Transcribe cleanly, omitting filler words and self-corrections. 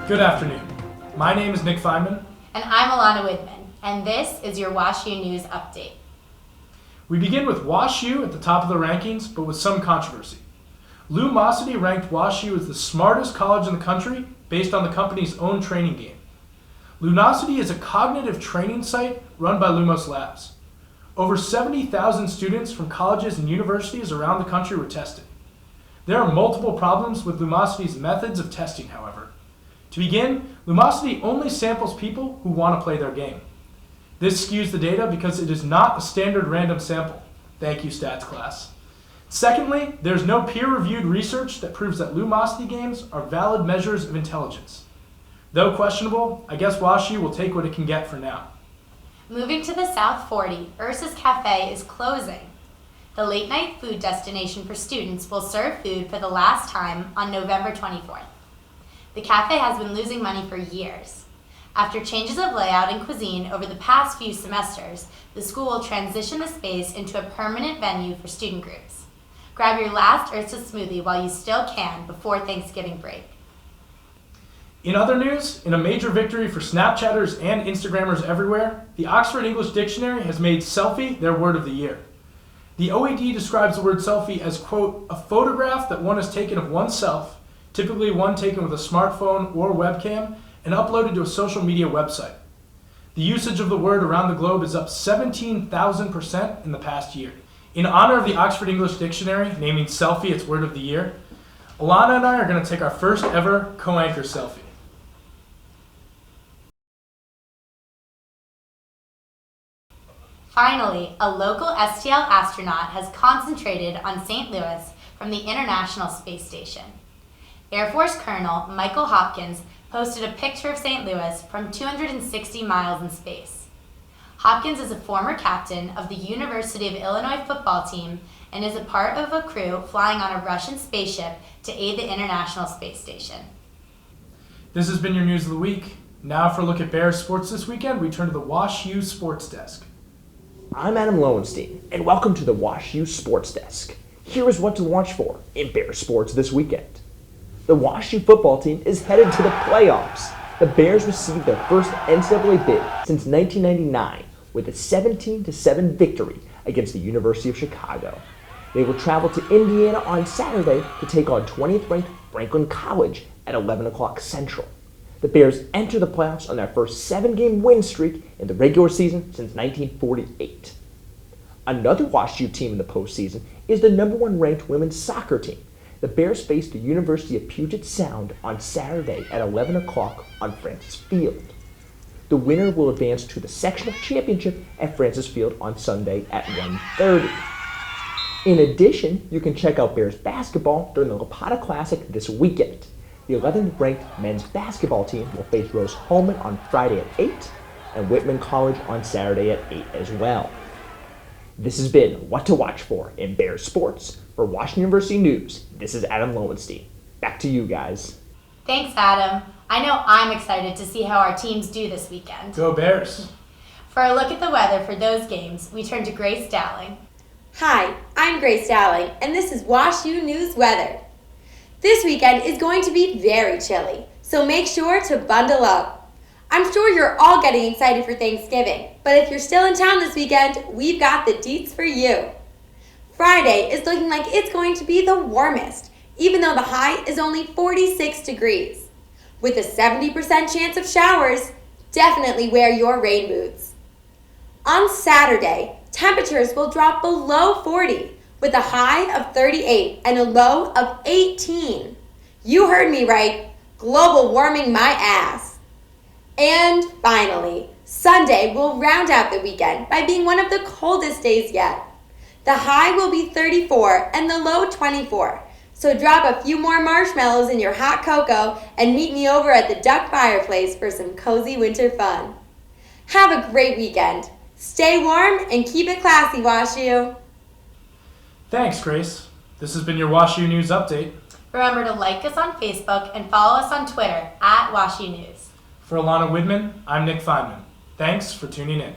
Good afternoon. My name is Nick Fineman. And I'm Elana Widmann, and this is your WashU News Update. We begin with WashU at the top of the rankings, but with some controversy. Lumosity ranked WashU as the smartest college in the country based on the company's own training game. Lumosity is a cognitive training site run by Lumos Labs. Over 70,000 students from colleges and universities around the country were tested. There are multiple problems with Lumosity's methods of testing, however. To begin, Lumosity only samples people who want to play their game. This skews the data because it is not a standard random sample. Thank you, stats class. Secondly, there's no peer-reviewed research that proves that Lumosity games are valid measures of intelligence. Though questionable, I guess WashU will take what it can get for now. Moving to the South 40, Ursa's Cafe is closing. The late-night food destination for students will serve food for the last time on November 24th. The cafe has been losing money for years. After changes of layout and cuisine over the past few semesters, the school will transition the space into a permanent venue for student groups. Grab your last Ursa smoothie while you still can before Thanksgiving break. In other news, in a major victory for Snapchatters and Instagrammers everywhere, the Oxford English Dictionary has made selfie their word of the year. The OED describes the word selfie as, quote, a photograph that one has taken of oneself, typically one taken with a smartphone or webcam, and uploaded to a social media website. The usage of the word around the globe is up 17,000% in the past year. In honor of the Oxford English Dictionary naming selfie its word of the year, Elana and I are going to take our first ever co-anchor selfie. Finally, a local STL astronaut has concentrated on St. Louis from the International Space Station. Air Force Colonel Michael Hopkins posted a picture of St. Louis from 260 miles in space. Hopkins is a former captain of the University of Illinois football team and is a part of a crew flying on a Russian spaceship to aid the International Space Station. This has been your News of the Week. Now for a look at Bears sports this weekend, we turn to the WashU Sports Desk. I'm Adam Lowenstein, and welcome to the WashU Sports Desk. Here is what to watch for in Bears sports this weekend. The WashU football team is headed to the playoffs. The Bears received their first NCAA bid since 1999 with a 17-7 victory against the University of Chicago. They will travel to Indiana on Saturday to take on 20th-ranked Franklin College at 11 o'clock Central. The Bears enter the playoffs on their first 7-game win streak in the regular season since 1948. Another WashU team in the postseason is the number 1 ranked women's soccer team. The Bears face the University of Puget Sound on Saturday at 11 o'clock on Francis Field. The winner will advance to the sectional championship at Francis Field on Sunday at 1:30. In addition, you can check out Bears basketball during the Lapata Classic this weekend. The 11th ranked men's basketball team will face Rose-Hulman on Friday at 8 and Widmann College on Saturday at 8 as well. This has been What to Watch For in Bears Sports. For Washington University News, this is Adam Lowenstein. Back to you guys. Thanks, Adam. I know I'm excited to see how our teams do this weekend. Go Bears! For a look at the weather for those games, we turn to Grace Dowling. Hi, I'm Grace Dowling, and this is WashU News Weather. This weekend is going to be very chilly, so make sure to bundle up. I'm sure you're all getting excited for Thanksgiving, but if you're still in town this weekend, we've got the deets for you. Friday is looking like it's going to be the warmest, even though the high is only 46 degrees. With a 70% chance of showers, definitely wear your rain boots. On Saturday, temperatures will drop below 40, with a high of 38 and a low of 18. You heard me right, global warming my ass. And finally, Sunday will round out the weekend by being one of the coldest days yet. The high will be 34 and the low 24, so drop a few more marshmallows in your hot cocoa and meet me over at the Duck Fireplace for some cozy winter fun. Have a great weekend. Stay warm and keep it classy, WashU. Thanks, Grace. This has been your WashU News Update. Remember to like us on Facebook and follow us on Twitter @WashU News. For Elana Widmann, I'm Nick Fineman. Thanks for tuning in.